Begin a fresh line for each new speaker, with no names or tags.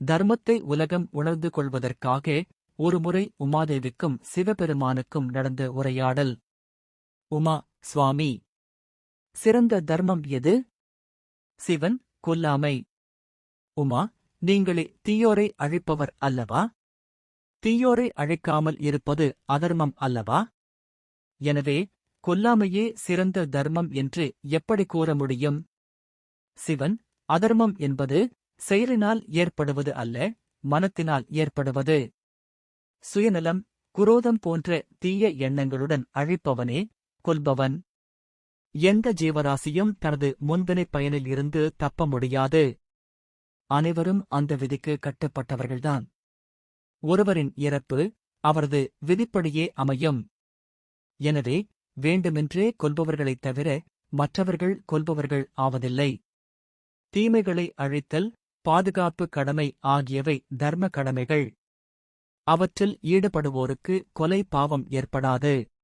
தர்மத்தை உலகம் உணர்ந்து கொள்வதற்காக ஒருமுறை உமாதேவிக்கும் சிவபெருமானுக்கும் நடந்த உரையாடல். உமா: சுவாமி, சிறந்த தர்மம் எது? சிவன்: கொல்லாமை. உமா: நீங்களே தீயோரை அழிப்பவர் அல்லவா? தீயோரை அழிக்காமல் இருப்பது அதர்மம் அல்லவா? எனவே கொல்லாமையே சிறந்த தர்மம் என்று எப்படி கூற முடியும்? சிவன்: அதர்மம் என்பது செயலினால் ஏற்படுவது அல்ல, மனத்தினால் ஏற்படுவது. சுயநலம், குரோதம் போன்ற தீய எண்ணங்களுடன் அழிப்பவனே கொல்பவன். எந்த ஜீவராசியும் தனது முன்வினை பயனில் இருந்து தப்ப முடியாது. அனைவரும் அந்த விதிக்கு கட்டுப்பட்டவர்கள்தான். ஒருவரின் இறப்பு அவரது விதிப்படியே அமையும். எனவே வேண்டுமென்றே கொல்பவர்களைத் தவிர மற்றவர்கள் கொல்பவர்கள் ஆவதில்லை. தீமைகளை அழித்தல், பாதுகாப்பு கடமை ஆகியவை தர்ம கடமைகள். அவற்றில் ஈடுபடுவோருக்கு கொலை பாவம் ஏற்படாது.